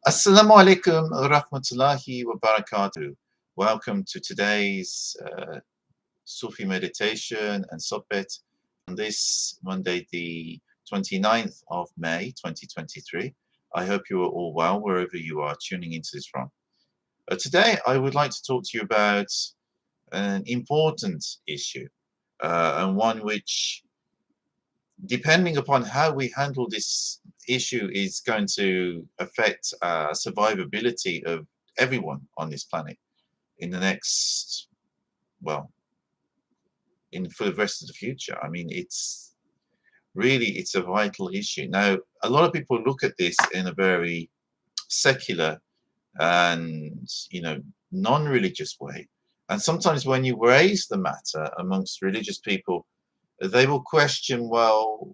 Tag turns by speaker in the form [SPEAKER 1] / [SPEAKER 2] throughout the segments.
[SPEAKER 1] Assalamu alaikum rahmatullahi wa barakatuh. Welcome to today's Sufi meditation and Sohbet on this Monday, the 29th of May 2023. I hope you are all well wherever you are tuning into this from. Today, I would like to talk to you about an important issue and one which, depending upon how we handle this issue, is going to affect survivability of everyone on this planet in the next, well, for the rest of the future. I mean, it's a vital issue. Now, a lot of people look at this in a very secular and, non-religious way. And sometimes when you raise the matter amongst religious people, they will question, well,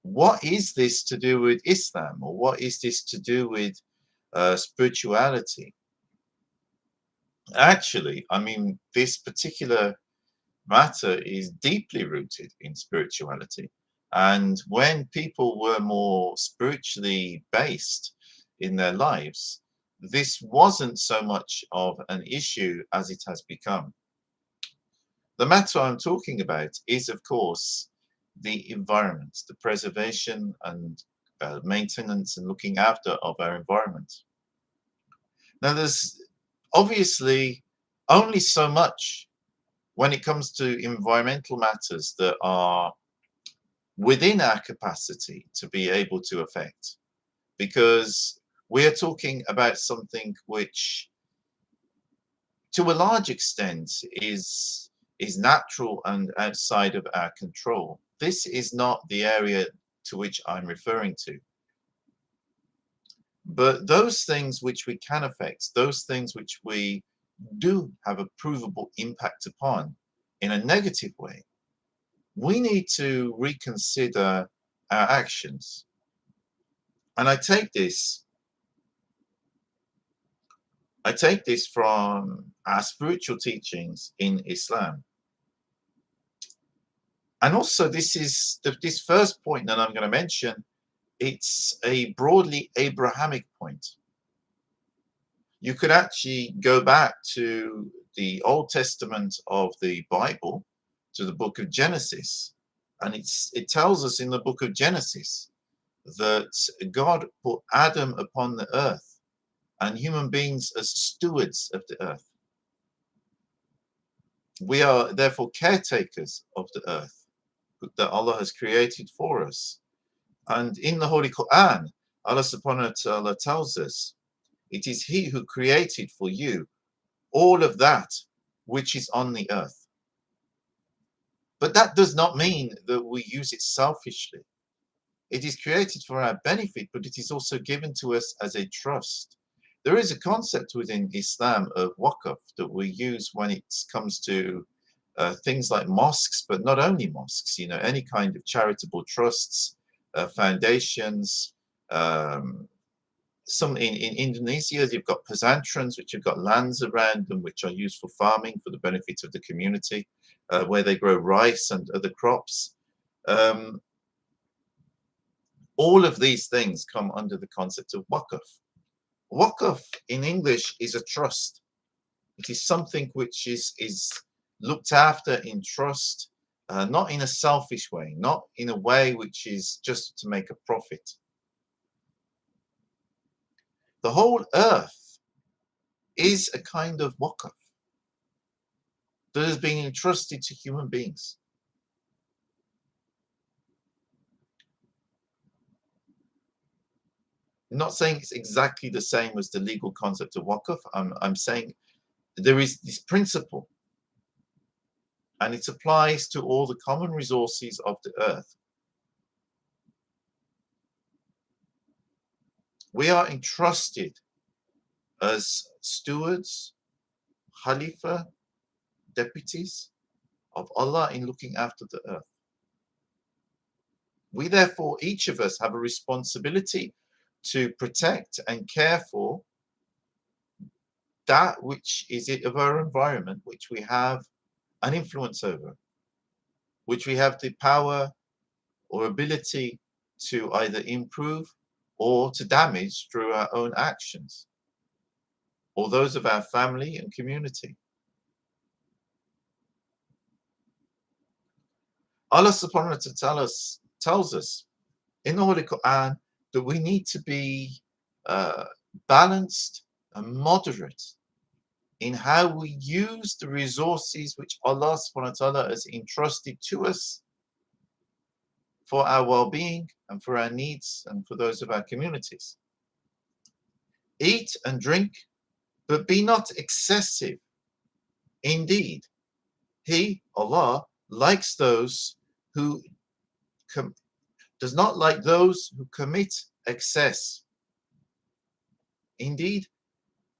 [SPEAKER 1] what is this to do with Islam, or what is this to do with spirituality? Actually, I mean, this particular matter is deeply rooted in spirituality. And when people were more spiritually based in their lives, this wasn't so much of an issue as it has become. The matter I'm talking about is, of course, the environment, the preservation and maintenance and looking after of our environment. Now, there's obviously only so much when it comes to environmental matters that are within our capacity to be able to affect, because we are talking about something which, to a large extent, is natural and outside of our control. This is not the area to which I'm referring to. But those things which we can affect, those things which we do have a provable impact upon in a negative way, we need to reconsider our actions. And I take this from our spiritual teachings in Islam. And also, this first point that I'm going to mention, it's a broadly Abrahamic point. You could actually go back to the Old Testament of the Bible, to the book of Genesis, and it tells us in the book of Genesis that God put Adam upon the earth and human beings as stewards of the earth. We are therefore caretakers of the earth that Allah has created for us. And in the Holy Quran, Allah subhanahu wa ta'ala tells us, it is He who created for you all of that which is on the earth. But that does not mean that we use it selfishly. It is created for our benefit, but it is also given to us as a trust. There is a concept within Islam of waqf that we use when it comes to things like mosques, but not only mosques, any kind of charitable trusts, foundations. Some in Indonesia, you've got pesantrens, which have got lands around them, which are used for farming for the benefit of the community, where they grow rice and other crops. All of these things come under the concept of waqf. Waqf in English is a trust. It is something which is looked after in trust, not in a selfish way, not in a way which is just to make a profit. The whole earth is a kind of waqf that has been entrusted to human beings. I'm not saying it's exactly the same as the legal concept of waqf. I'm saying there is this principle, and it applies to all the common resources of the earth. We are entrusted as stewards, Khalifa, deputies of Allah in looking after the earth. We therefore, each of us, have a responsibility to protect and care for that which is it of our environment, which we have an influence over, which we have the power or ability to either improve or to damage through our own actions or those of our family and community. Allah subhanahu wa ta'ala tells us in the Holy Quran that we need to be balanced and moderate in how we use the resources which Allah subhanahu wa ta'ala has entrusted to us for our well-being and for our needs and for those of our communities. Eat and drink, but be not excessive. Indeed, He, Allah, likes those who does not like those who commit excess. Indeed,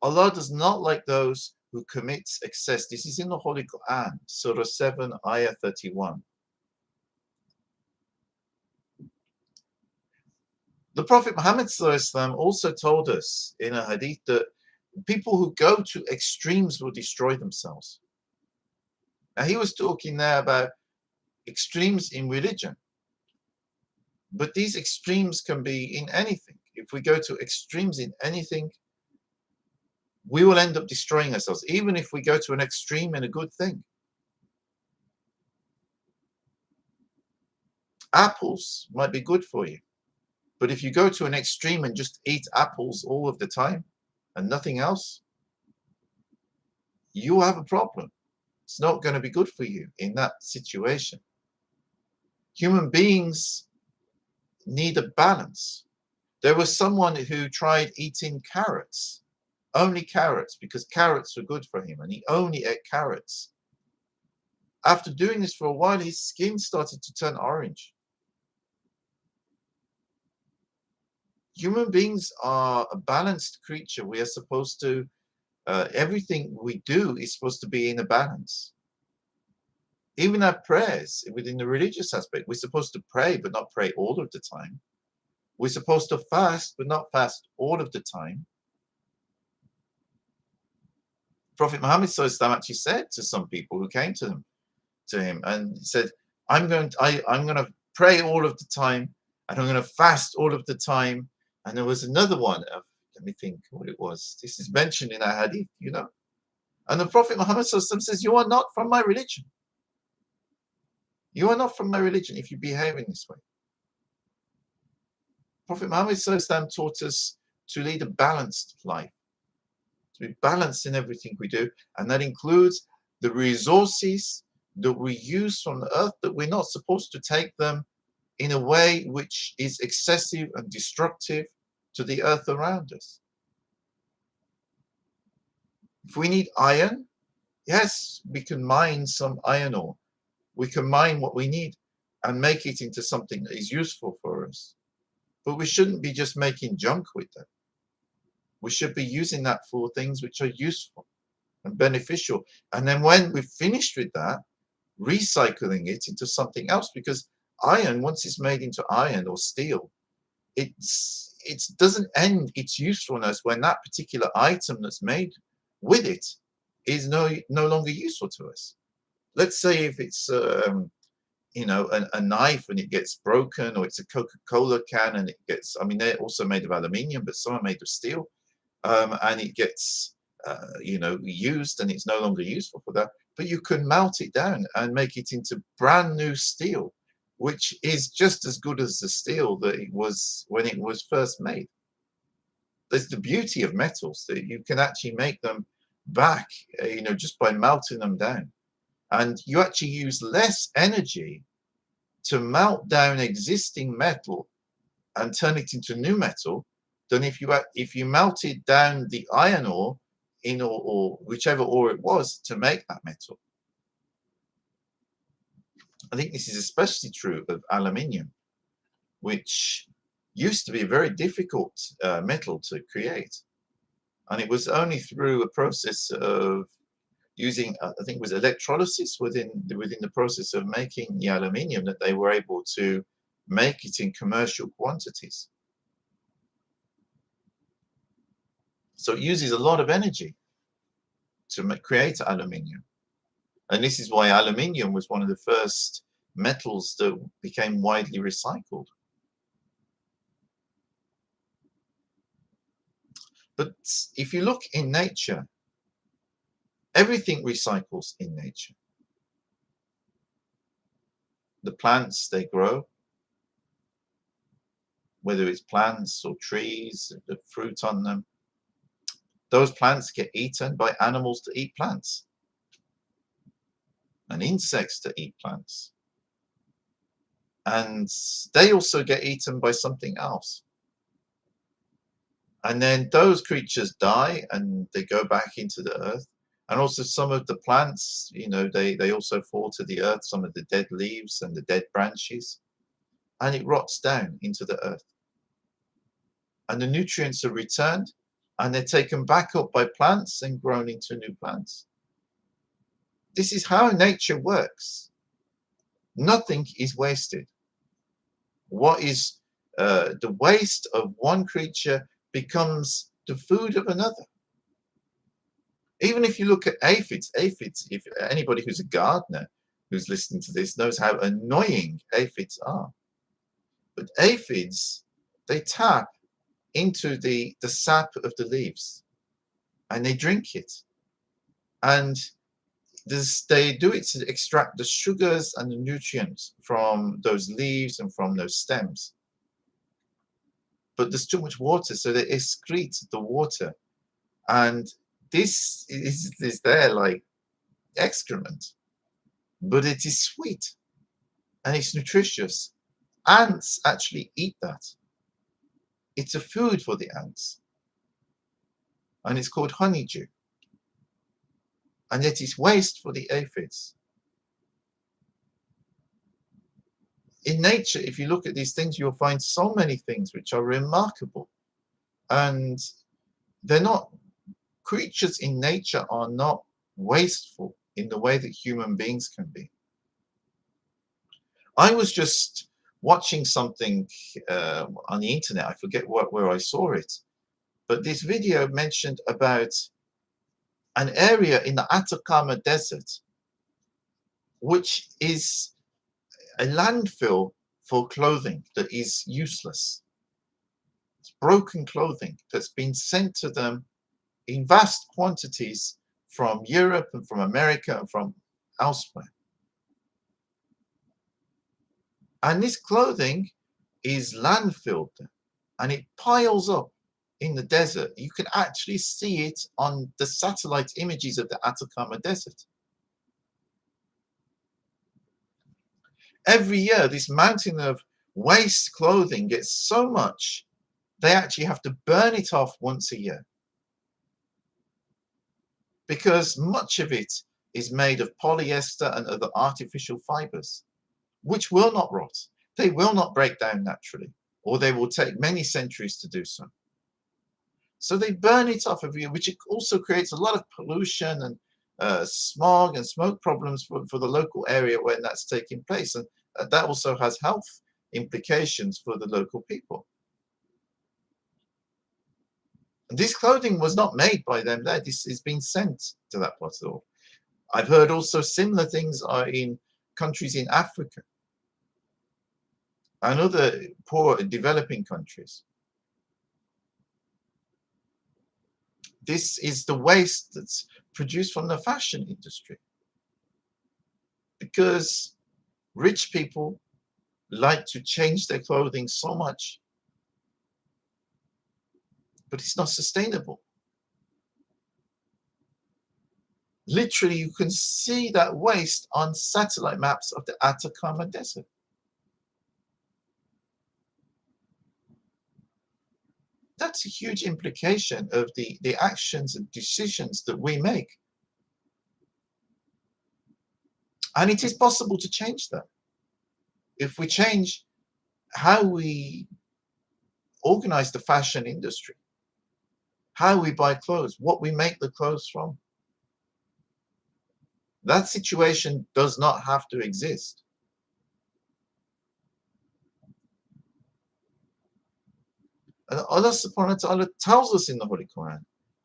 [SPEAKER 1] Allah does not like those who commit excess. This is in the Holy Quran, Surah 7, Ayah 31. The Prophet Muhammad also told us in a hadith that people who go to extremes will destroy themselves. Now, he was talking there about extremes in religion. But these extremes can be in anything. If we go to extremes in anything, we will end up destroying ourselves, even if we go to an extreme in a good thing. Apples might be good for you, but if you go to an extreme and just eat apples all of the time and nothing else, you have a problem. It's not going to be good for you in that situation. Human beings need a balance. There was someone who tried eating carrots, only carrots, because carrots were good for him, and he only ate carrots. After doing this for a while, his skin started to turn orange. Human beings are a balanced creature. We are supposed to, everything we do is supposed to be in a balance. Even our prayers, within the religious aspect, we're supposed to pray, but not pray all of the time. We're supposed to fast, but not fast all of the time. Prophet Muhammad actually said to some people who came to him and said, I'm going to pray all of the time, and I'm going to fast all of the time. And there was another one, let me think what it was. This is mentioned in our hadith, you know. And the Prophet Muhammad says, you are not from my religion. You are not from my religion if you behave in this way. Prophet Muhammad taught us to lead a balanced life, to be balanced in everything we do, and that includes the resources that we use from the earth, that we're not supposed to take them in a way which is excessive and destructive to the earth around us. If we need iron, yes, we can mine some iron ore. We can mine what we need and make it into something that is useful for us. But we shouldn't be just making junk with them. We should be using that for things which are useful and beneficial. And then when we've finished with that, recycling it into something else, because iron, once it's made into iron or steel, it doesn't end its usefulness when that particular item that's made with it is no longer useful to us. Let's say if it's a knife and it gets broken, or it's a Coca-Cola can and it gets, I mean, they're also made of aluminium, but some are made of steel, and it gets used and it's no longer useful for that. But you can melt it down and make it into brand new steel, which is just as good as the steel that it was when it was first made. There's the beauty of metals, that you can actually make them back, just by melting them down. And you actually use less energy to melt down existing metal and turn it into new metal than if you melted down the iron ore or whichever ore it was to make that metal. I think this is especially true of aluminium, which used to be a very difficult metal to create. And it was only through a process of using, I think it was electrolysis within the process of making the aluminium, that they were able to make it in commercial quantities. So it uses a lot of energy to create aluminium. And this is why aluminium was one of the first metals that became widely recycled. But if you look in nature, everything recycles in nature. The plants, they grow, whether it's plants or trees, the fruit on them. Those plants get eaten by animals to eat plants, and insects to eat plants. And they also get eaten by something else. And then those creatures die and they go back into the earth. And also some of the plants, they also fall to the earth, some of the dead leaves and the dead branches, and it rots down into the earth. And the nutrients are returned and they're taken back up by plants and grown into new plants. This is how nature works. Nothing is wasted. What is the waste of one creature becomes the food of another. Even if you look at aphids, if anybody who's a gardener who's listening to this knows how annoying aphids are. But aphids, they tap into the sap of the leaves and they drink it. And they do it to extract the sugars and the nutrients from those leaves and from those stems. But there's too much water, so they excrete the water. And this is their like excrement. But it is sweet and it's nutritious. Ants actually eat that. It's a food for the ants. And it's called honeydew. And yet it's waste for the aphids. In nature, if you look at these things, you'll find so many things which are remarkable. And they're not, creatures in nature are not wasteful in the way that human beings can be. I was just watching something on the internet, I forget where I saw it, but this video mentioned about an area in the Atacama Desert, which is a landfill for clothing that is useless. It's broken clothing that's been sent to them in vast quantities from Europe and from America and from elsewhere. And this clothing is landfilled and it piles up in the desert. You can actually see it on the satellite images of the Atacama Desert. Every year, this mountain of waste clothing gets so much, they actually have to burn it off once a year. Because much of it is made of polyester and other artificial fibers, which will not rot. They will not break down naturally, or they will take many centuries to do so. So they burn it off every year, which also creates a lot of pollution and smog and smoke problems for the local area where that's taking place. And that also has health implications for the local people. And this clothing was not made by them there. This is being sent to that part of the world. I've heard also similar things are in countries in Africa and other poor developing countries. This is the waste that's produced from the fashion industry. Because rich people like to change their clothing so much, but it's not sustainable. Literally, you can see that waste on satellite maps of the Atacama Desert. That's a huge implication of the actions and decisions that we make. And it is possible to change that. If we change how we organize the fashion industry, how we buy clothes, what we make the clothes from, that situation does not have to exist. And Allah subhanahu wa ta'ala tells us in the Holy Quran,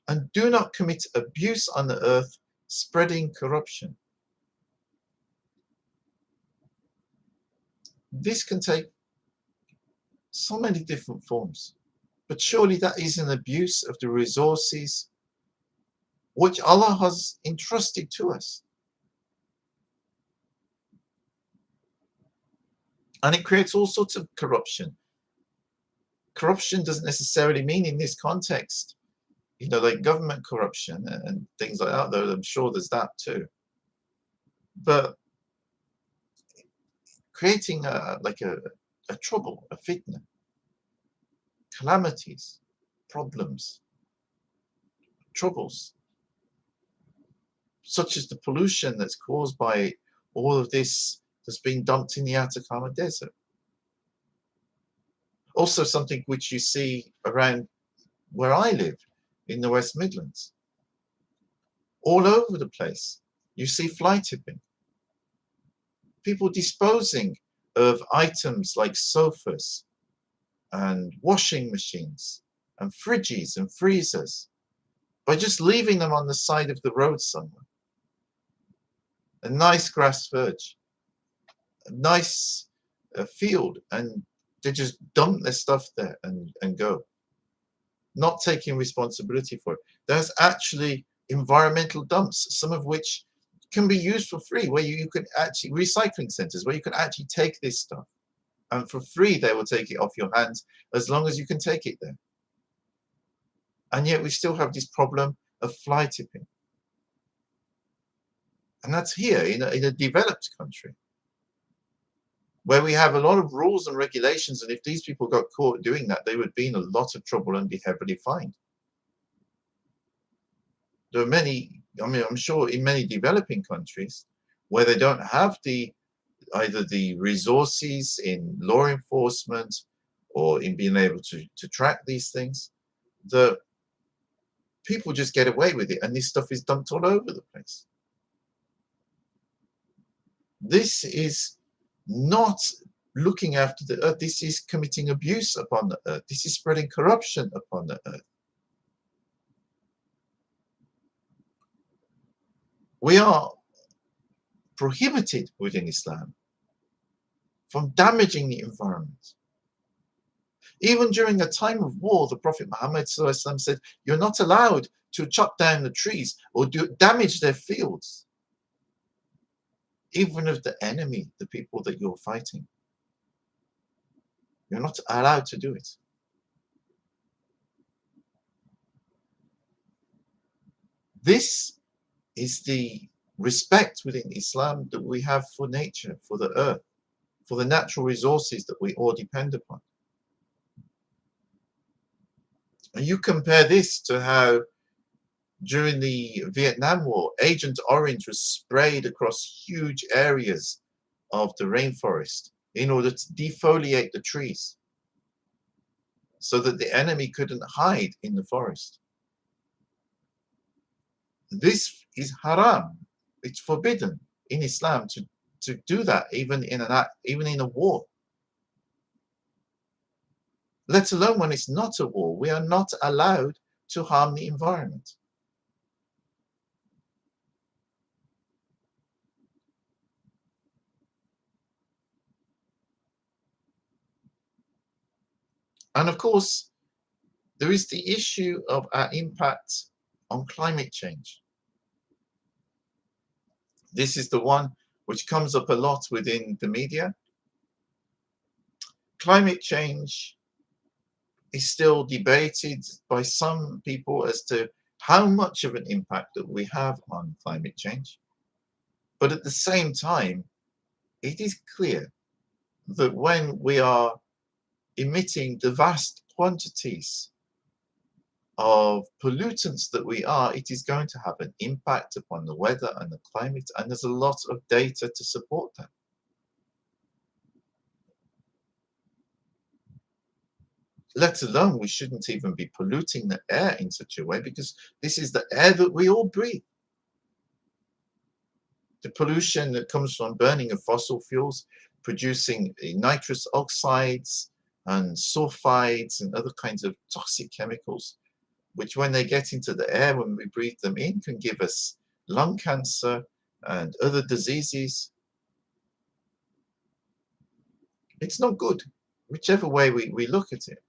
[SPEAKER 1] and do not commit abuse on the earth, spreading corruption. This can take so many different forms. But surely that is an abuse of the resources which Allah has entrusted to us. And it creates all sorts of corruption. Corruption doesn't necessarily mean in this context, like government corruption and things like that, though I'm sure there's that too. But creating a trouble, a fitna, calamities, problems, troubles, such as the pollution that's caused by all of this that's being dumped in the Atacama Desert. Also something which you see around where I live in the West Midlands. All over the place, you see fly tipping. People disposing of items like sofas and washing machines and fridges and freezers by just leaving them on the side of the road somewhere. A nice grass verge, a nice field, and they just dump their stuff there and go, not taking responsibility for it. There's actually environmental dumps, some of which can be used for free, where you can actually, recycling centers, where you can actually take this stuff, and for free they will take it off your hands as long as you can take it there. And yet we still have this problem of fly tipping. And that's here in a developed country, where we have a lot of rules and regulations, and if these people got caught doing that, they would be in a lot of trouble and be heavily fined. There are many, I'm sure in many developing countries where they don't have either the resources in law enforcement or in being able to track these things, that people just get away with it, and this stuff is dumped all over the place. This is not looking after the earth. This is committing abuse upon the earth. This is spreading corruption upon the earth. We are prohibited within Islam from damaging the environment. Even during a time of war, the Prophet Muhammad said, you're not allowed to chop down the trees or damage their fields, even of the enemy, the people that you're fighting. You're not allowed to do it. This is the respect within Islam that we have for nature, for the earth, for the natural resources that we all depend upon. And you compare this to how during the Vietnam War, Agent Orange was sprayed across huge areas of the rainforest in order to defoliate the trees so that the enemy couldn't hide in the forest. This is haram. It's forbidden in Islam to do that, even in a war. Let alone when it's not a war. We are not allowed to harm the environment. And of course, there is the issue of our impact on climate change. This is the one which comes up a lot within the media. Climate change is still debated by some people as to how much of an impact that we have on climate change. But at the same time, it is clear that when we are emitting the vast quantities of pollutants that we are, it is going to have an impact upon the weather and the climate, and there's a lot of data to support that. Let alone we shouldn't even be polluting the air in such a way, because this is the air that we all breathe. The pollution that comes from burning of fossil fuels, producing nitrous oxides and sulfides and other kinds of toxic chemicals, which when they get into the air, when we breathe them in, can give us lung cancer and other diseases. It's not good, whichever way we look at it.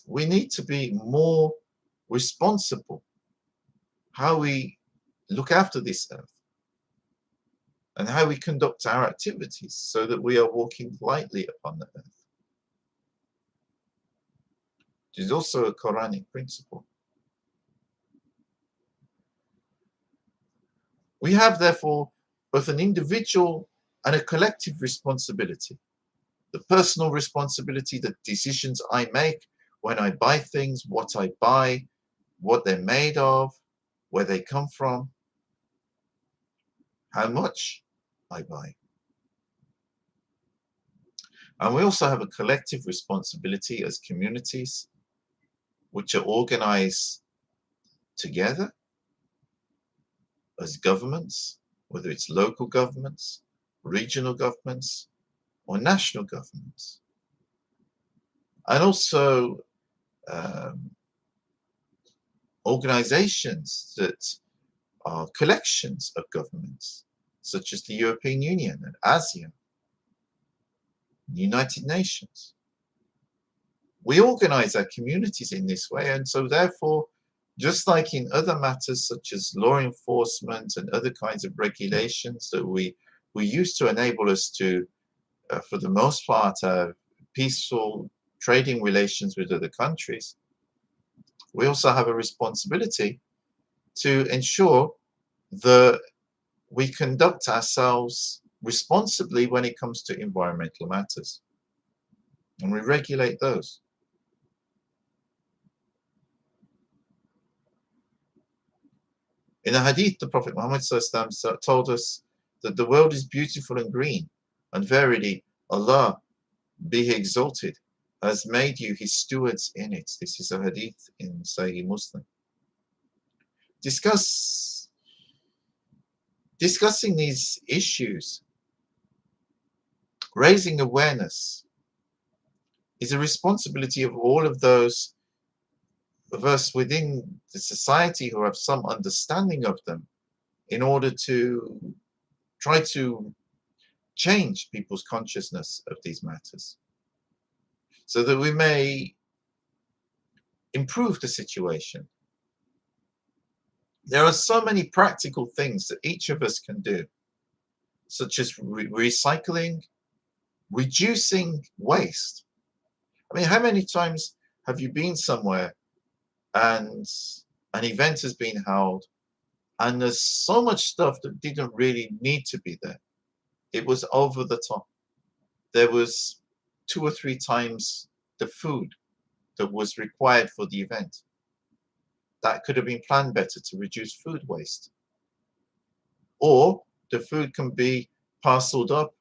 [SPEAKER 1] we need to be more responsible how we look after this earth and how we conduct our activities so that we are walking lightly upon the earth. It is also a Quranic principle. We have, therefore, both an individual and a collective responsibility. The personal responsibility, the decisions I make when I buy things, what I buy, what they're made of, where they come from, how much I buy. And we also have a collective responsibility as communities, which are organized together as governments, whether it's local governments, regional governments, or national governments. And also organizations that are collections of governments, such as the European Union and ASEAN, the United Nations. We organize our communities in this way, and so therefore, just like in other matters such as law enforcement and other kinds of regulations that we use to enable us to, for the most part, have peaceful trading relations with other countries, we also have a responsibility to ensure that we conduct ourselves responsibly when it comes to environmental matters, and we regulate those. In a hadith, the Prophet Muhammad ﷺ told us that the world is beautiful and green, and verily Allah, be He exalted, has made you His stewards in it. This is a hadith in Sahih Muslim. Discussing these issues, raising awareness, is a responsibility of all of those of us within the society who have some understanding of them, in order to try to change people's consciousness of these matters, so that we may improve the situation. There are so many practical things that each of us can do, such as recycling, reducing waste. I mean, how many times have you been somewhere and an event has been held and there's so much stuff that didn't really need to be there? It was over the top. There was 2 or 3 times the food that was required for the event. That could have been planned better to reduce food waste. Or the food can be parceled up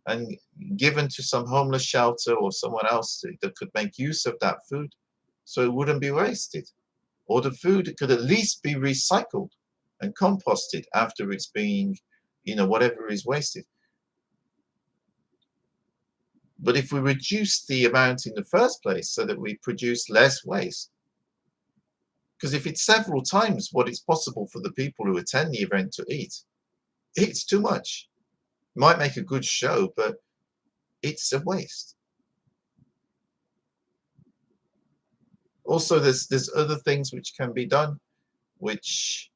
[SPEAKER 1] and given to some homeless shelter or someone else that could make use of that food, so it wouldn't be wasted. Or the food could at least be recycled and composted after it's being, whatever is wasted. But if we reduce the amount in the first place so that we produce less waste, because if it's several times what it's possible for the people who attend the event to eat, it's too much. It might make a good show, but it's a waste. Also, there's other things which can be done, which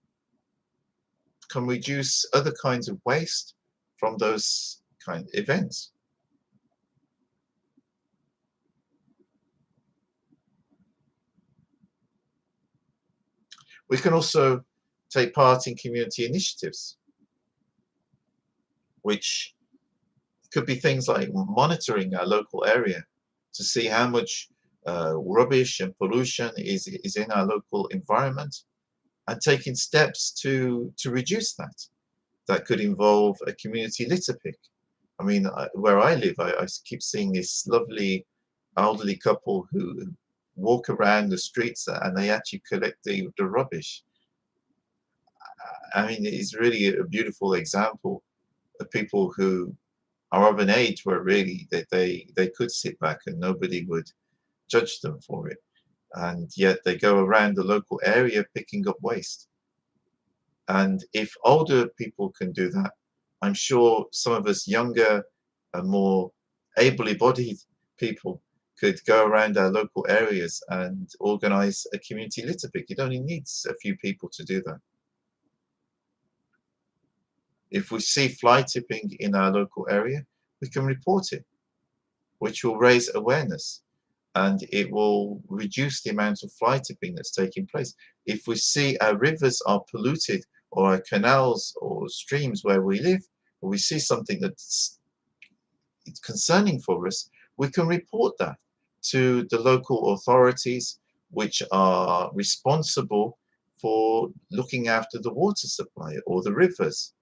[SPEAKER 1] can reduce other kinds of waste from those kind of events. We can also take part in community initiatives, which could be things like monitoring our local area to see how much rubbish and pollution is in our local environment, and taking steps to reduce that. That could involve a community litter pick. I mean, where I live, I keep seeing this lovely elderly couple who walk around the streets and they actually collect the rubbish. I mean, it's really a beautiful example of people who are of an age where really they could sit back and nobody would judge them for it. And yet they go around the local area picking up waste. And if older people can do that, I'm sure some of us younger and more ably bodied people could go around our local areas and organize a community litter pick. It only needs a few people to do that. If we see fly tipping in our local area, we can report it, which will raise awareness, and it will reduce the amount of fly tipping that's taking place. If we see our rivers are polluted, or our canals or streams where we live, or we see something that's concerning for us, we can report that to the local authorities, which are responsible for looking after the water supply or the rivers.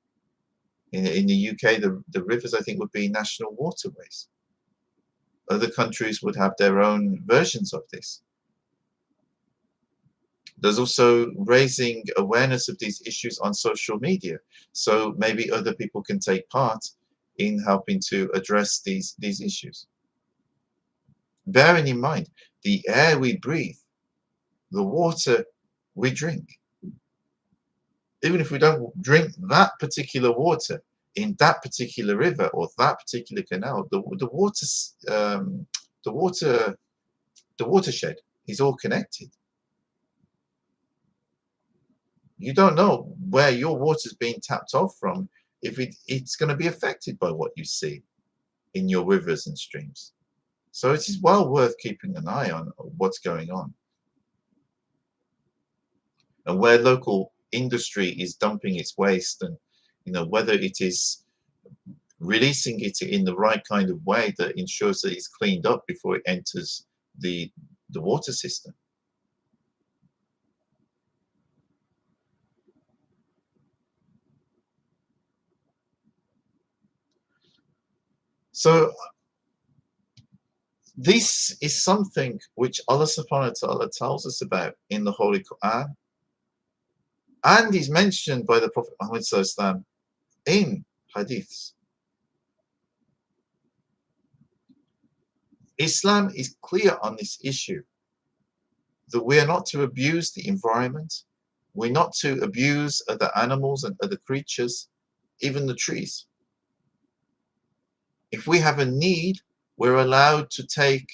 [SPEAKER 1] In the UK, the rivers, I think, would be national waterways. Other countries would have their own versions of this. There's also raising awareness of these issues on social media, so maybe other people can take part in helping to address these issues. Bearing in mind, the air we breathe, the water we drink, even if we don't drink that particular water in that particular river or that particular canal, the watershed is all connected. You don't know where your water is being tapped off from, if it's going to be affected by what you see in your rivers and streams. So it is well worth keeping an eye on what's going on. And where local industry is dumping its waste, and whether it is releasing it in the right kind of way that ensures that it's cleaned up before it enters the water system. So this is something which Allah subhanahu wa ta'ala tells us about in the Holy Quran, and is mentioned by the Prophet Muhammad sallallahu alaihi wasallam in hadiths. Islam is clear on this issue, that we are not to abuse the environment, we're not to abuse other animals and other creatures, even the trees. If we have a need, we're allowed to take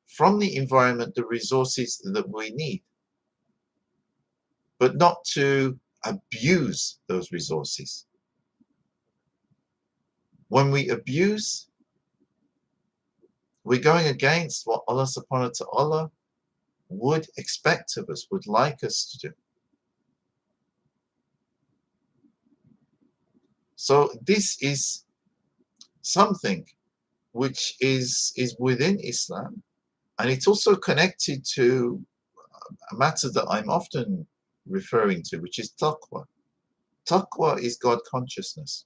[SPEAKER 1] from the environment the resources that we need, but not to abuse those resources. When we abuse, we're going against what Allah subhanahu wa ta'ala would expect of us, would like us to do. So this is something which is within Islam, and it's also connected to a matter that I'm often referring to, which is taqwa. Taqwa is God consciousness.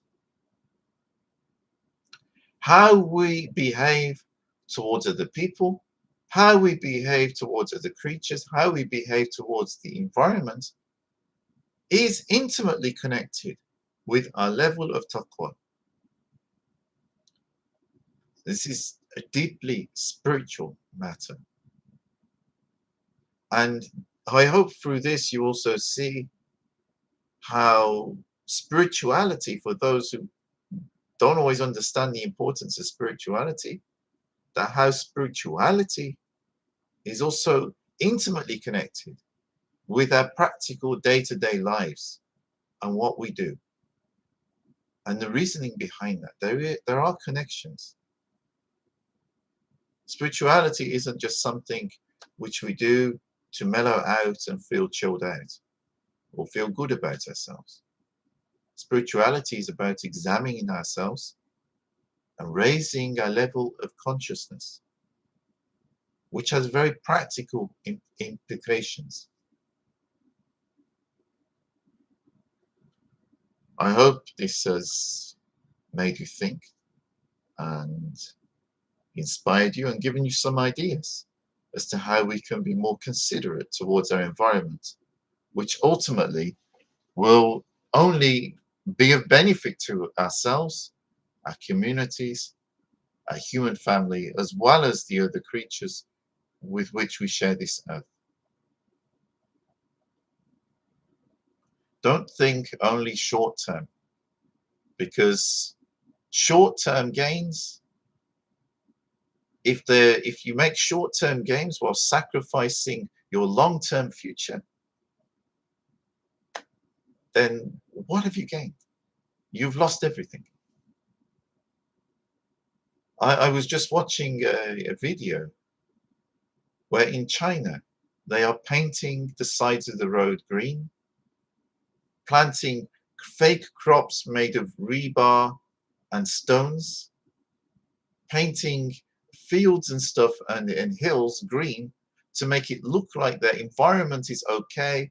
[SPEAKER 1] How we behave towards other people, how we behave towards other creatures, how we behave towards the environment is intimately connected with our level of taqwa. This is a deeply spiritual matter. And I hope through this you also see how spirituality, for those who don't always understand the importance of spirituality, that how spirituality is also intimately connected with our practical day-to-day lives and what we do. And the reasoning behind that, there are connections. Spirituality isn't just something which we do to mellow out and feel chilled out or feel good about ourselves. Spirituality is about examining ourselves and raising our level of consciousness, which has very practical implications. I hope this has made you think and inspired you and given you some ideas as to how we can be more considerate towards our environment, which ultimately will only be of benefit to ourselves, our communities, our human family, as well as the other creatures with which we share this earth. Don't think only short term, because short term gains If you make short-term gains while sacrificing your long-term future, then what have you gained? You've lost everything. I was just watching a video where in China they are painting the sides of the road green, planting fake crops made of rebar and stones, painting fields and stuff and hills green to make it look like their environment is okay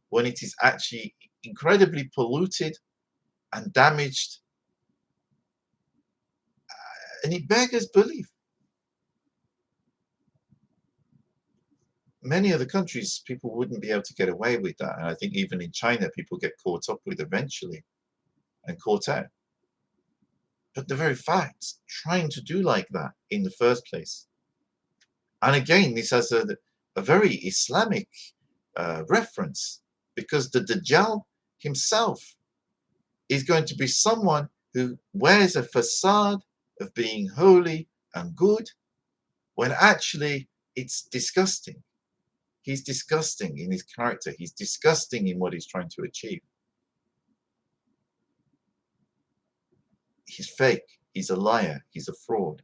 [SPEAKER 1] when it is actually incredibly polluted and damaged. And it beggars belief. Many other countries, people wouldn't be able to get away with that. And I think even in China, people get caught up with eventually and caught out. But the very fact, trying to do like that in the first place. And again, this has a very Islamic reference, because the Dajjal himself is going to be someone who wears a facade of being holy and good, when actually it's disgusting. He's disgusting in his character. He's disgusting in what he's trying to achieve. He's fake. He's a liar. He's a fraud.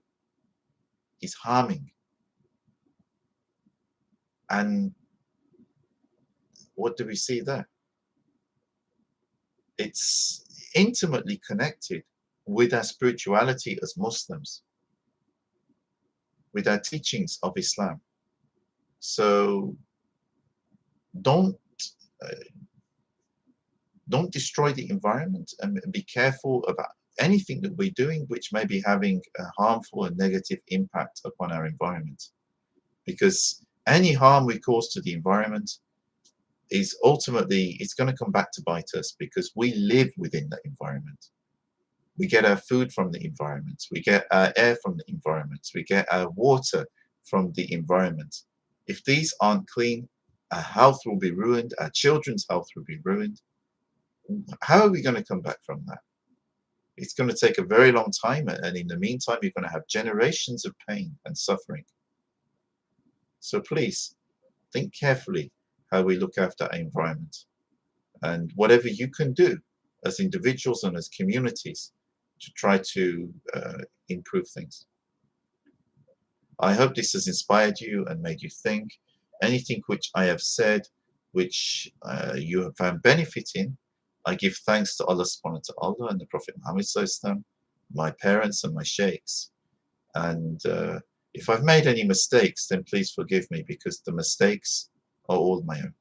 [SPEAKER 1] He's harming. And what do we see there? It's intimately connected with our spirituality as Muslims, with our teachings of Islam. So don't destroy the environment, and be careful about anything that we're doing which may be having a harmful and negative impact upon our environment. Because any harm we cause to the environment is ultimately, it's going to come back to bite us, because we live within that environment. We get our food from the environment. We get our air from the environment. We get our water from the environment. If these aren't clean, our health will be ruined. Our children's health will be ruined. How are we going to come back from that? It's going to take a very long time. And in the meantime, you're going to have generations of pain and suffering. So please, think carefully how we look after our environment. And whatever you can do as individuals and as communities to try to improve things. I hope this has inspired you and made you think. Anything which I have said, which you have found benefit in, I give thanks to Allah subhanahu wa ta'ala and the Prophet Muhammad sallallahu alaihi wasallam, my parents and my sheikhs. And if I've made any mistakes, then please forgive me, because the mistakes are all my own.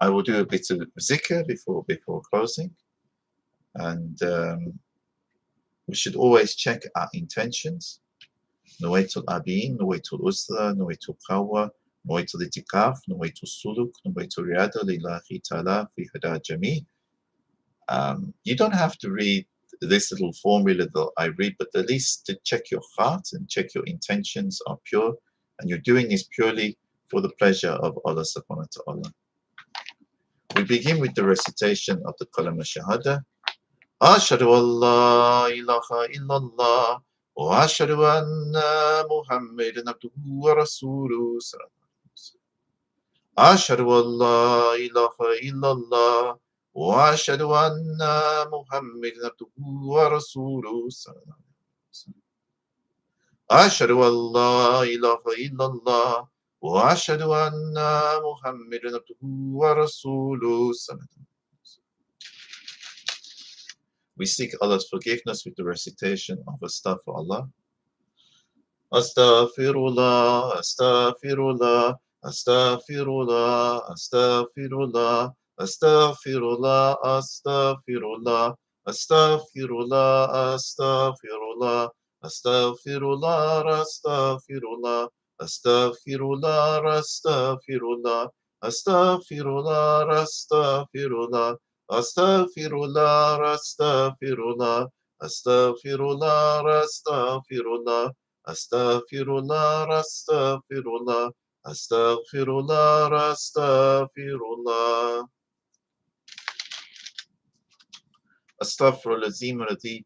[SPEAKER 1] I will do a bit of zikr before closing. And we should always check our intentions. نويت الأبين، نويت الأسرة، نويت القوة، نويت الاعتكاف، نويت السلوك، نويت الرياضة لله تعالى في هدى الجميع. You don't have to read this little formula that I read, but at least to check your heart and check your intentions are pure, and you're doing this purely for the pleasure of Allah subhanahu wa ta'ala. We begin with the recitation of the Kalama Shahada. Ashhadu an la ilaha illallah wa ashhadu anna Muhammadan abduhu wa rasuluhu. Ashhadu an la ilaha illallah wa ashhadu anna Muhammadan abduhu wa rasuluhu. Ashhadu an la ilaha illallah wa ashhadu anna Muhammadan abduhu wa rasuluhu. We seek Allah's forgiveness with the recitation of Astaghfirullah. Astaghfirullah, Astaghfirullah, Astaghfirullah, Astaghfirullah, Astaghfirullah, Astaghfirullah, Astaghfirullah, Astaghfirullah, Astaghfirullah, Astaghfirullah, Astaghfirullah, Astaghfirullah, Astaghfirullah, Astaghfirullah. Astaghfirullah, astaghfirullah, astaghfirullah, astaghfirullah, astaghfirullah, astaghfirullah, astaghfirullah, astaghfirullah. Astaghfirullah العظيم الذي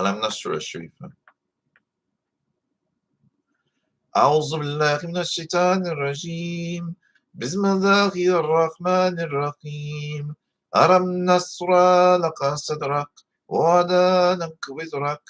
[SPEAKER 1] قلم نشر الشريفة. أعوذ بالله من الشيطان الرجيم. بسم الله الرحمن الرحيم. ألم نشرح لك صدرك ووضعنا وزرك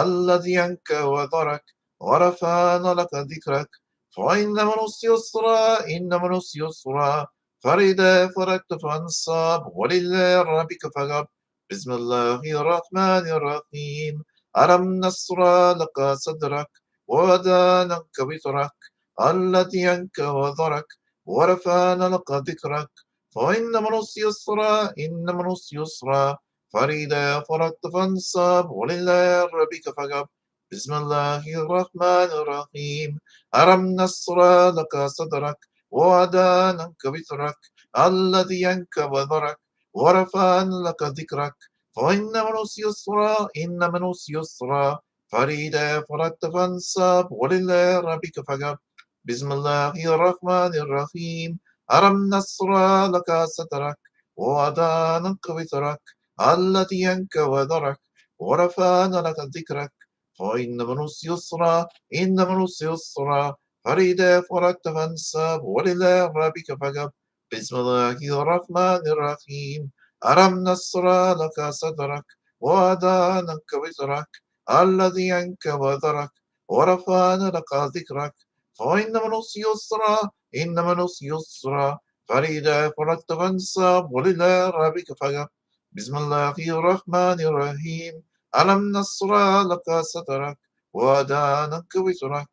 [SPEAKER 1] الذي أنقض ظهرك ورفعنا لك ذكرك فإن مع العسر يسرا إن مع العسر يسرا فإذا فرغت فانصب ولله ربك فارغب. بسم الله الرحمن الرحيم. ألم نشرح لك صدرك ووضعنا وزرك الذي أنقض ظهرك ورفعنا لك ذكرك فإن مع العسر يسرا إن مع العسر يسرا فإذا فرغت فانصب ولله ربك فارغب. بسم الله الرحمن الرحيم. ألم نشرح لك صدرك ووضعنا عنك وزرك الذي أنقض ظهرك ورفعنا لك ذكرك فإن مع العسر يسرا إن مع العسر يسرا فإذا فرغت فانصب ولله ربك فارغب. بسم الله الرحمن الرحيم. ألم نشرح لك صدرك ووضعنا عنك وزرك الذي أنقض ظهرك ورفعنا لك ذكرك فإن مع العسر يسرا إن مع العسر يسرا فإذا فرغت فانصب ولله ربك فارغب. بسم الله الرحمن الرحيم. ألم نشرح لك صدرك ووضعنا عنك وزرك الذي أنقض ظهرك ورفعنا لك ذكرك فإن مع العسر يسرا إن مع العسر يسرا فإذا فرغت فانصب ولله ربك فارغب. بسم الله الرحمن الرحيم. ألم نشرح لك صدرك ووضعنا عنك وزرك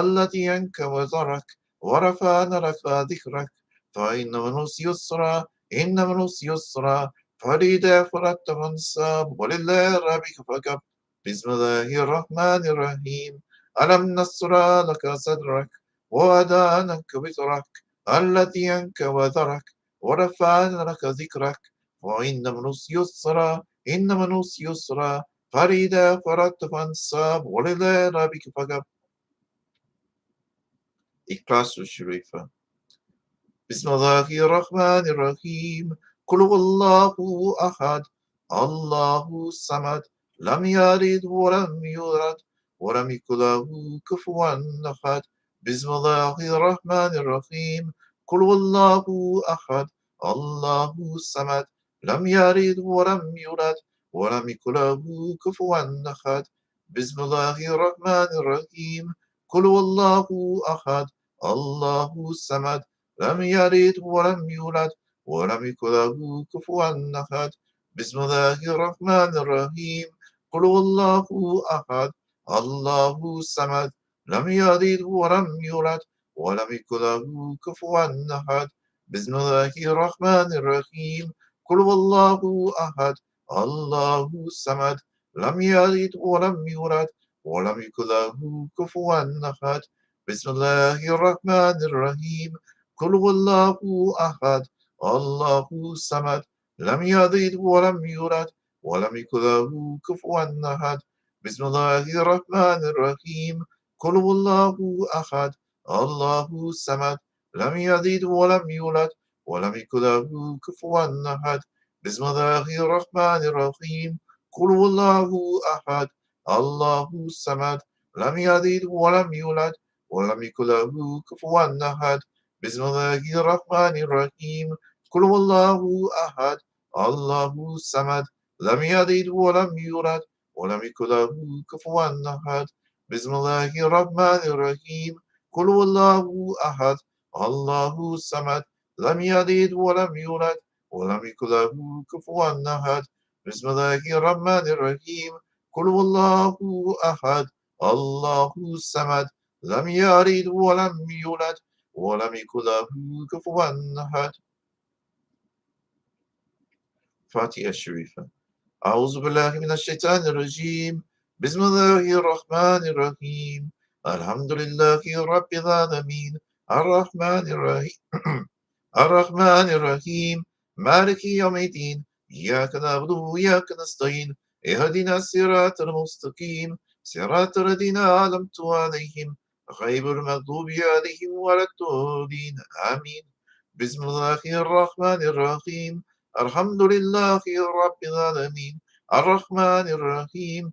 [SPEAKER 1] الذي أنقض ظهرك ورفعنا لك ذكرك فإن مع العسر يسرا إن مع العسر يسرا فإذا فرغت فانصب ولله ربك فارغب. بسم الله الرحمن الرحيم. ألم نشرح لك صدرك ووضعنا عنك وزرك الذي أنقض ظهرك ورفعنا لك ذكرك وإن مع العسر يسرا إن مع العسر يسرا فإذا فرغت فانصب ولله ربك فارغب. إخلاص الشريفة. بسم الله الرحمن الرحيم. قل هو الله أحد الله الصمد لم يلد ولم يولد ولم يكن له كفوا أحد. بسم الله الرحمن الرحيم. قل هو الله أحد الله الصمد لم يلد ولم يولد ولم يكن له كفوا أحد. بسم الله الرحمن الرحيم. قل هو الله أحد الله الصمد لم يلد ولم يولد ولم يكن له كفوا أحد. بسم الله الرحمن الرحيم. قل هو الله أحد الله الصمد لم يلد ولم يولد ولم يكن له كفوا أحد. بسم الله الرحمن الرحيم. قل هو الله أحد الله الصمد لم يلد ولم يولد ولم يكن له كفوا أحد. بسم الله الرحمن الرحيم. قل هو الله أحد الله الصمد لم يلد ولم يولد ولم يكن له كفوا أحد. بسم الله الرحمن الرحيم. قل هو الله أحد الله الصمد لم يلد ولم يولد ولم يكن له كفوا أحد. بسم الله الرحمن الرحيم. قل هو الله أحد الله الصمد لم يلد ولم يولد ولم يكن له كفوا أحد. بسم الله الرحمن الرحيم. قل هو الله أحد الله الصمد لم يلد ولم يولد ولم يكن له كفوا أحد. بسم الله الرحمن الرحيم. قل هو الله أحد الله الصمد لم يلد ولم يولد ولم يكن له كفوا أحد. بسم الله الرحمن الرحيم. قل هو الله أحد الله الصمد لم يلد ولم يولد ولم يكن له كفوا أحد. فاتحة الشريفة. أعوذ بالله من الشيطان الرجيم. بسم الله الرحمن الرحيم. الحمد لله رب العالمين الرحمن الرحيم الرحمن الرحيم مالك يوم الدين إياك نعبد وإياك نستعين اهدنا الصراط المستقيم صراط الذين أنعمت عليهم غير المغضوب عليهم ولا الضالين آمين. بسم الله الرحمن الرحيم. الحمد لله رب العالمين الرحمن الرحيم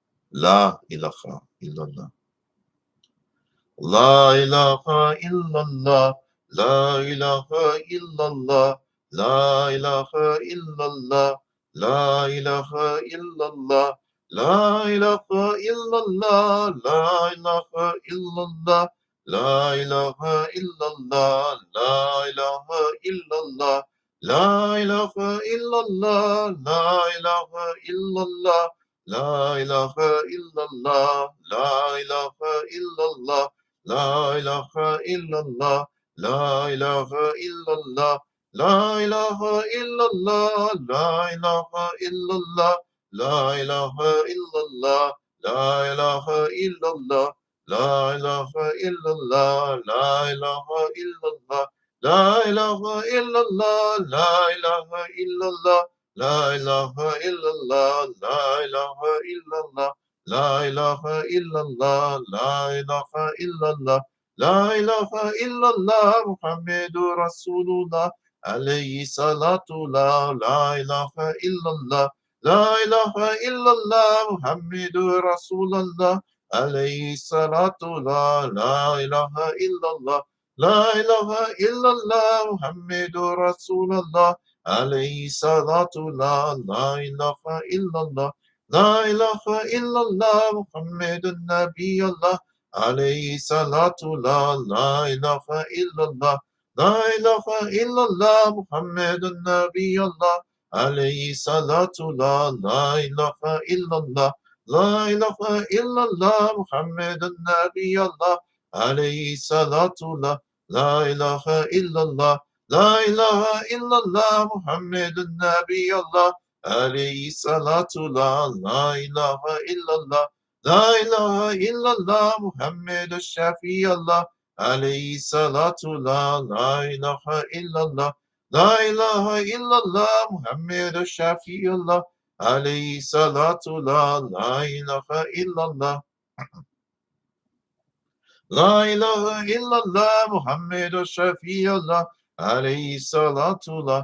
[SPEAKER 1] La ilaha illallah. La ilaha illallah. La ilaha illallah. La ilaha illallah. La ilaha illallah. La ilaha illallah. La ilaha illallah. La ilaha illallah. La ilaha illallah. La ilaha illallah. La ilaha illallah. La ilaha illallah. La ilaha illallah. La ilaha illallah, la ilaha illallah, la ilaha illallah, la ilaha illallah, la ilaha illallah, la ilaha illallah, la ilaha illallah, la ilaha illallah, la ilaha illallah, la ilaha illallah, la ilaha illallah, la ilaha illallah. La ilaha illallah, la ilaha illallah, la ilaha illallah, Muhammadur Rasulullah, alayhi salatu la ilaha illallah, la ilaha illallah, Muhammadur Rasulullah, alayhi salatu la ilaha illallah, la ilaha illallah, Muhammadur Rasulullah, alayhi salatu la ilaha illallah. La ilaha illallah Muhammedun Nabiyullah alayhi salatu la ilaha illallah La ilaha illallah Muhammedun Nabiyullah alayhi salatu la ilaha illallah La ilaha illallah Muhammedun Nabiyullah alayhi salatu la ilaha illallah La ilaha illallah Muhammedun Nabiyullah alayhi salatu la ilaha illallah la ilaha illallah Muhammed Shafi'allah alayhi salatu la ilaha illallah la ilaha illallah Muhammed Shafi'allah alayhi salatu la ilaha illallah La ilaha illallah Muhammed Shafi'allah alayhi salatu la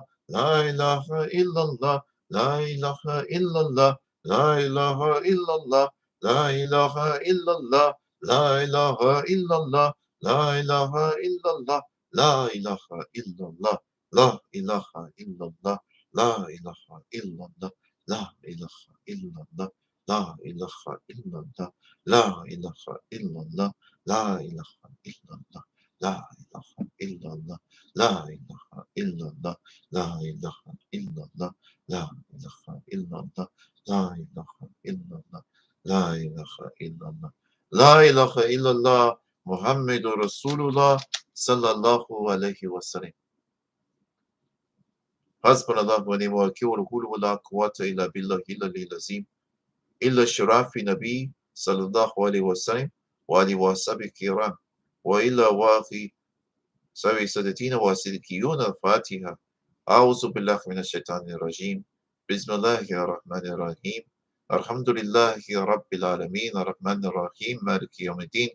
[SPEAKER 1] ilaha illallah La ilaha illallah La ilaha illallah La ilaha illallah La ilaha illallah La ilaha illallah La ilaha illallah La ilaha illallah La ilaha illallah La ilaha illallah La ilaha illallah La ilaha illallah La ilaha illallah. La ilaha illallah. La ilaha illallah. La ilaha illallah. La ilaha illallah. La ilaha illallah. La ilaha illallah. La ilaha illallah. Muhammedur Rasulullah sallallahu alayhi wa sallam. Hasbunallah wa ni'mal wakeel wa la hawla wa la quwwata illa billahi al-aliyyil azim. Illa sharafi nabi sallallahu alayhi wa sallam. وآله وصحبه الكرام وإلى واقي سوي سادتين وسلكيون الفاتحة أعوذ بالله من الشيطان الرجيم بسم الله الرحمن الرحيم الحمد لله رب العالمين الرحمن الرحيم مالك يوم الدين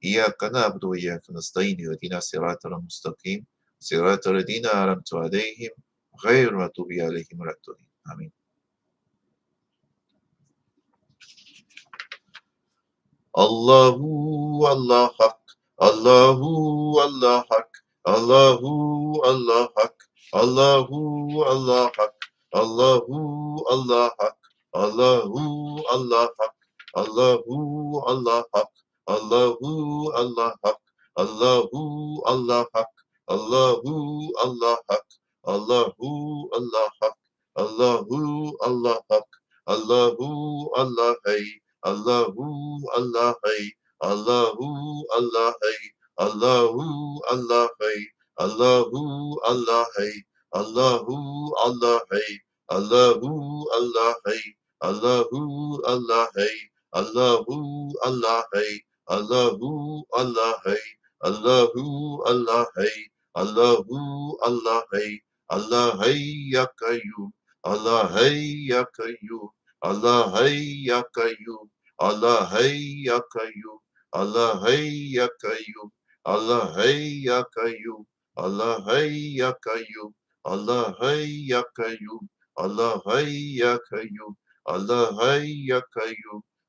[SPEAKER 1] إياك نعبد وإياك نستعين اهدنا الصراط المستقيم صراط الذين أنعمت عليهم غير المغضوب عليهم ولا الضالين آمين Allahu Allah Hak, Allahu Allah Hak, Allahu Allah Hak, Allahu Allah Hak, Allahu Allah Hak, Allahu Allah Hak, Allahu Allah Hak, Allahu Allah Hak, Allahu Allah Hak, Allahu Allah Hak, Allahu Allah Hak, Allahu Allah Hak, Allahu Allah Hay. Allahu Allah Hay, Allahu Allah Hay, Allahu Allah Hay, Allahu Allah Hay, Allahu Allah Hay, Allahu Allah Hay, Allahu Allah Hay, Allahu Allah Hay, Allahu Allah Hay, Allahu Allah Hay, Allahu Allah Hay, Allah Hay Ya Qayyum, Allah Hay Ya Qayyum. Allah Hay Ya Qayyum, Allah Hay Ya Qayyum, Allah Hay Ya Qayyum, Allah Hay Ya Qayyum, Allah Hay Ya Qayyum, Allah Hay Ya Qayyum, Allah Hay Ya Qayyum, Allah Hay Ya Qayyum,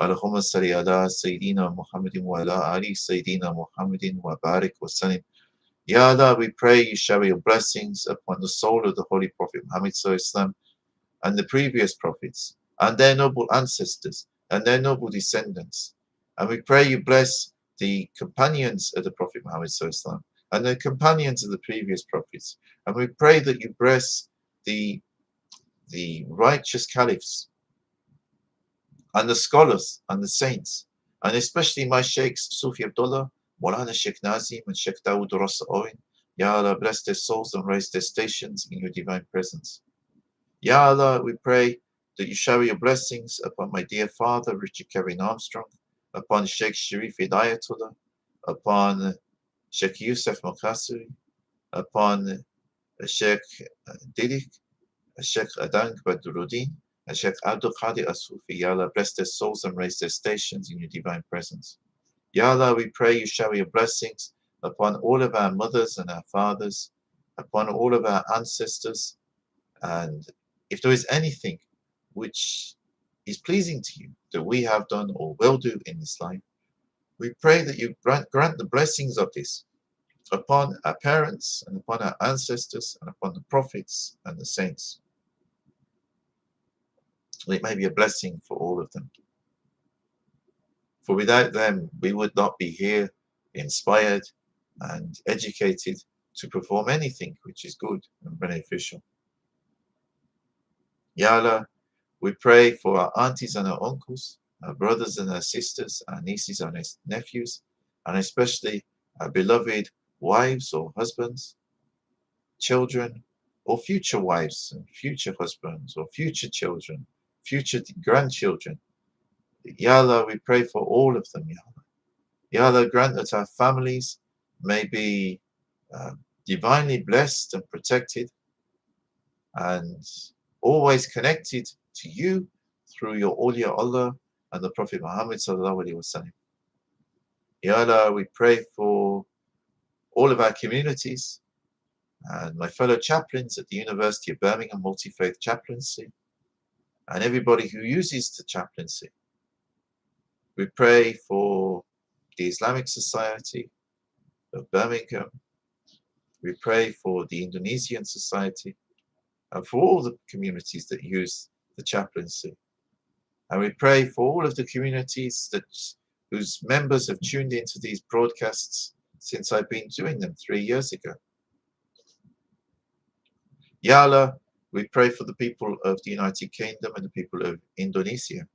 [SPEAKER 1] Allahumma salli ala Sayyidina Muhammadin wa ala ali Sayyidina Muhammadin wa barik wa salim. Ya Allah, we pray you shower your blessings upon the soul of the Holy Prophet Muhammad Sallallahu and the previous prophets, and their noble ancestors, and their noble descendants. And we pray you bless the companions of the Prophet Muhammad Sallallahu and the companions of the previous prophets. And we pray that you bless the righteous caliphs, and the scholars, and the saints, and especially my sheikhs, Sufi Abdullah, Maulana Sheikh Nazim, and Sheikh Dawood Rasa Owen. Ya Allah, bless their souls and raise their stations in your divine presence. Ya Allah, we pray that you shower your blessings upon my dear father, Richard Kevin Armstrong, upon Sheikh Sharif Hidayatullah, upon Sheikh Yusuf Muqasiri, upon Sheikh Didik, Sheikh Adang Badruddin, and Sheikh Abdul Qadir As-Sufi. Ya Allah, bless their souls and raise their stations in your divine presence. Ya Allah, we pray you shower your blessings upon all of our mothers and our fathers, upon all of our ancestors, and if there is anything which is pleasing to you that we have done or will do in this life, we pray that you grant the blessings of this upon our parents and upon our ancestors and upon the prophets and the saints. It may be a blessing for all of them. For without them, we would not be here inspired and educated to perform anything which is good and beneficial. Ya Allah, we pray for our aunties and our uncles, our brothers and our sisters, our nieces and our nephews, and especially our beloved wives or husbands, children, or future wives and future husbands, or future children, future grandchildren. Ya Allah, we pray for all of them, Ya Allah. Ya Allah, grant that our families may be divinely blessed and protected and always connected to you through your awliya Allah and the Prophet Muhammad Sallallahu Alaihi Wasallam. Ya Allah, we pray for all of our communities and my fellow chaplains at the University of Birmingham Multi-Faith Chaplaincy and everybody who uses the chaplaincy. We pray for the Islamic Society of Birmingham. We pray for the Indonesian Society and for all the communities that use the chaplaincy. And we pray for all of the communities whose members have tuned into these broadcasts since I've been doing them 3 years ago. Ya Allah, we pray for the people of the United Kingdom and the people of Indonesia.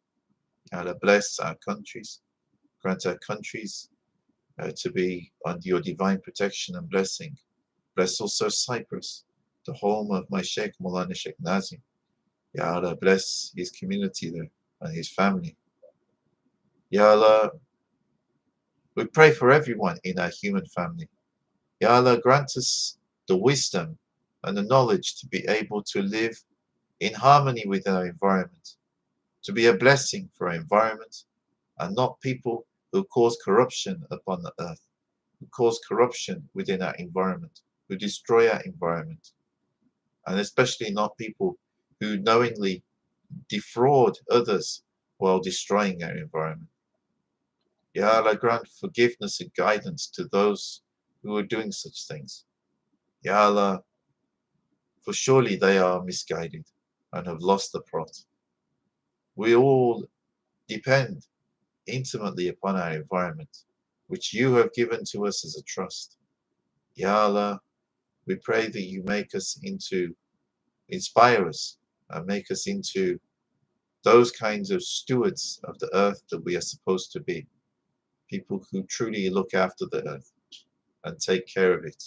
[SPEAKER 1] Ya Allah, bless our countries, grant our countries to be under your divine protection and blessing. Bless also Cyprus, the home of my Sheikh Maulana Sheikh Nazim. Ya Allah, bless his community there and his family. Ya Allah, we pray for everyone in our human family. Ya Allah, grant us the wisdom and the knowledge to be able to live in harmony with our environment, to be a blessing for our environment, and not people who cause corruption upon the earth, who cause corruption within our environment, who destroy our environment, and especially not people who knowingly defraud others while destroying our environment. Ya Allah, grant forgiveness and guidance to those who are doing such things. Ya Allah, for surely they are misguided and have lost the plot. We all depend intimately upon our environment, which you have given to us as a trust. Ya Allah, we pray that you inspire us and make us into those kinds of stewards of the earth that we are supposed to be. People who truly look after the earth and take care of it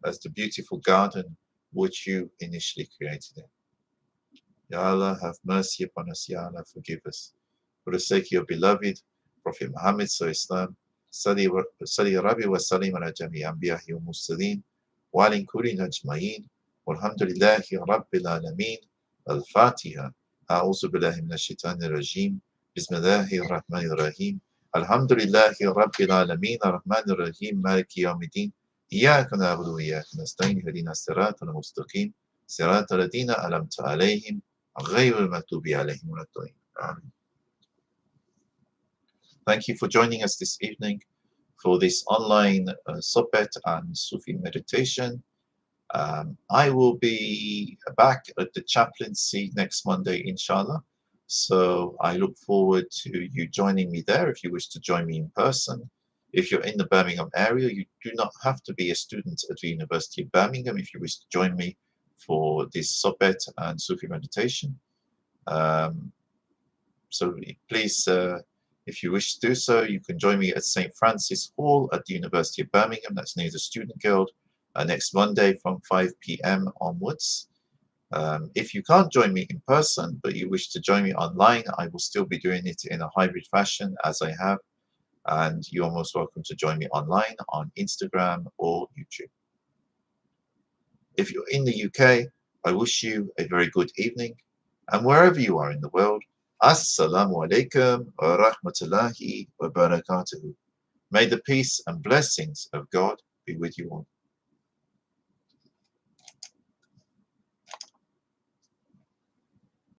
[SPEAKER 1] as the beautiful garden which you initially created it. Ya Allah, have mercy upon us. Ya Allah, forgive us. For the sake of your beloved Prophet Muhammad Sallallahu Alaihi Wasallam, Salli Rabbi wa Salim ala Jami Anbiyahi wa Mursalin wa alin kulli ajma'in walhamdulillahi Rabbil Alameen. Al-Fatiha. A'udhu billahi minash shaitanir rajim. Bismillahir Rahmanir Rahim. Alhamdulillahi Rabbil Alameen. Ar-Rahmanir Rahim. Maliki Yawmiddin. إياك نعبد وإياك نستعين اهدنا الصراط المستقيم صراط الذين أنعمت عليهم غير المغضوب عليهم ولا الضالين. آمين. Thank you for joining us this evening for this online Sohbet and Sufi meditation. I will be back at the chaplaincy next Monday, inshallah. So I look forward to you joining me there if you wish to join me in person. If you're in the Birmingham area, you do not have to be a student at the University of Birmingham if you wish to join me for this Sohbet and Sufi meditation. So please, if you wish to do so, you can join me at St. Francis Hall at the University of Birmingham. That's near the Student Guild. Next Monday from 5 p.m. onwards. If you can't join me in person, but you wish to join me online, I will still be doing it in a hybrid fashion as I have. And you are most welcome to join me online on Instagram or YouTube. If you're in the UK, I wish you a very good evening. And wherever you are in the world, Assalamu alaikum wa rahmatullahi wa barakatuhu. May the peace and blessings of God be with you all.